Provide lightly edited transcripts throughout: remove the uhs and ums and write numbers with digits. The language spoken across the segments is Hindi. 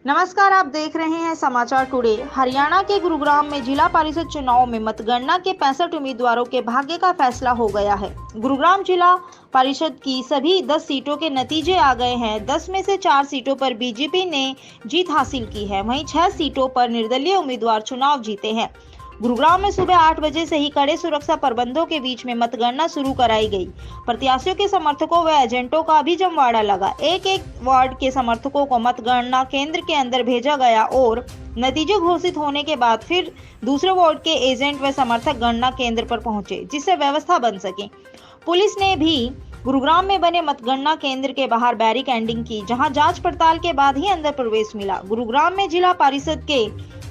नमस्कार, आप देख रहे हैं समाचार टुडे। हरियाणा के गुरुग्राम में जिला परिषद चुनाव में मतगणना के 65 उम्मीदवारों के भाग्य का फैसला हो गया है। गुरुग्राम जिला परिषद की सभी 10 सीटों के नतीजे आ गए हैं। 10 में से 4 सीटों पर बीजेपी ने जीत हासिल की है, वहीं 6 सीटों पर निर्दलीय उम्मीदवार चुनाव जीते हैं। गुरुग्राम में सुबह 8 बजे से ही कड़े सुरक्षा प्रबंधों के बीच में मतगणना शुरू कराई गई। प्रत्याशियों के समर्थकों व एजेंटों का भी जमवाड़ा लगा। एक एक वार्ड के समर्थकों को मतगणना केंद्र के अंदर भेजा गया और नतीजे घोषित होने के बाद फिर दूसरे वार्ड के एजेंट व समर्थक गणना केंद्र पर पहुंचे, जिससे व्यवस्था बन सके। पुलिस ने भी गुरुग्राम में बने मतगणना केंद्र के बाहर बैरिकेडिंग की, जहां जांच पड़ताल के बाद ही अंदर प्रवेश मिला। गुरुग्राम में जिला परिषद के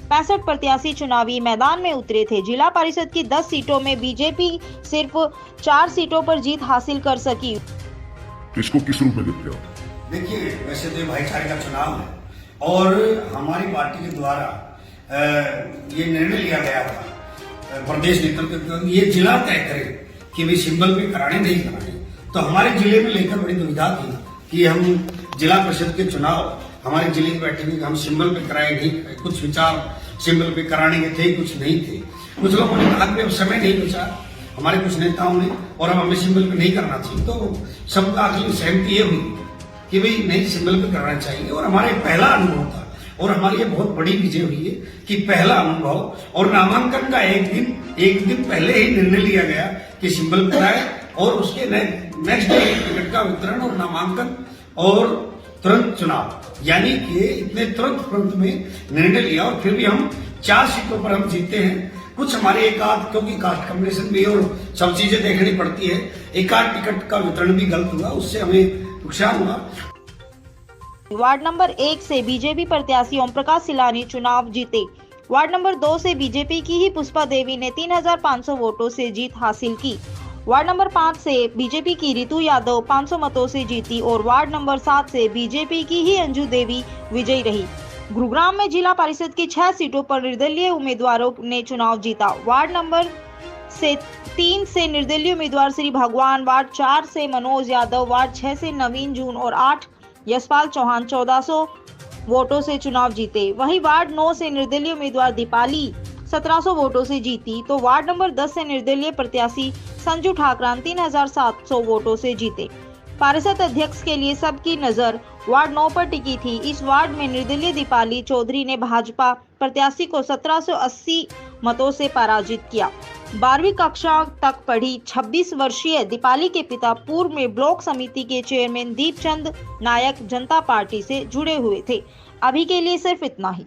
65 प्रत्याशी चुनावी मैदान में उतरे थे। जिला परिषद की 10 सीटों में बीजेपी सिर्फ 4 सीटों पर जीत हासिल कर सकी। इसको किस रूप में देखते हो? देखिए, वैसे तो ये भाईचारे का चुनाव है और हमारी पार्टी के द्वारा ये निर्णय लिया गया था प्रदेश नेतृत्व ये जिला तय करे कि वे सिंबल पे कराने नहीं कराने। तो हमारे जिले में लेकर बड़ी दुविधा थी कि हम जिला परिषद के चुनाव हमारे जिले की बैठक में हम सिंबल पे कराए नहीं। कुछ विचार सिंबल पे कराने के थे, कुछ नहीं थे। कुछ लोगों ने कहा कि अब समय नहीं बचा, हमारे कुछ नेताओं ने, और अब हमें सिंबल पे नहीं करना चाहिए। तो सबका आखिरी सहमति ये हुई कि भाई नहीं, सिंबल पे करना चाहिए। और हमारे पहला अनुभव था और हमारी ये बहुत बड़ी विजय हुई है कि पहला अनुभव, और नामांकन का एक दिन पहले ही निर्णय लिया गया कि सिंबल कराए और उसके नेक्स्ट डे टिकट का वितरण और नामांकन और तुरंत चुनाव, यानी कि इतने तुरंत में निर्णय लिया। और फिर भी हम 4 सीटों पर हम जीते हैं। कुछ हमारे क्योंकि कास्ट कॉम्बिनेशन भी और सब चीजें देखनी पड़ती है, एक आध टिकट का वितरण भी गलत हुआ, उससे हमें नुकसान हुआ। वार्ड नंबर 1 से बीजेपी प्रत्याशी ओम प्रकाश सिलानी चुनाव जीते। वार्ड नंबर 2 से बीजेपी की ही पुष्पा देवी ने 3500 वोटों से जीत हासिल की। वार्ड नंबर 5 से बीजेपी की रितु यादव 500 मतों से जीती और वार्ड नंबर 7 से बीजेपी की ही अंजू देवी विजयी रही। गुरुग्राम में जिला परिषद की 6 सीटों पर निर्दलीय उम्मीदवारों ने चुनाव जीता। वार्ड नंबर 3 से निर्दलीय उम्मीदवार श्री भगवान, वार्ड 4 से मनोज यादव, वार्ड 6 से नवीन जून और 8 यशपाल चौहान 1400 वोटों से चुनाव जीते। वहीं वार्ड 9 से निर्दलीय उम्मीदवार दीपाली 1700 वोटों से जीती, तो वार्ड नंबर 10 से निर्दलीय प्रत्याशी संजू ठाकरान 3700 वोटों से जीते। पार्षद अध्यक्ष के लिए सबकी नजर वार्ड 9 पर टिकी थी। इस वार्ड में निर्दलीय दीपाली चौधरी ने भाजपा प्रत्याशी को 1780 मतों से पराजित किया। 12वीं कक्षा तक पढ़ी 26 वर्षीय दीपाली के पिता पूर्व में ब्लॉक समिति के चेयरमैन दीपचंद नायक जनता पार्टी से जुड़े हुए थे। अभी के लिए सिर्फ इतना ही।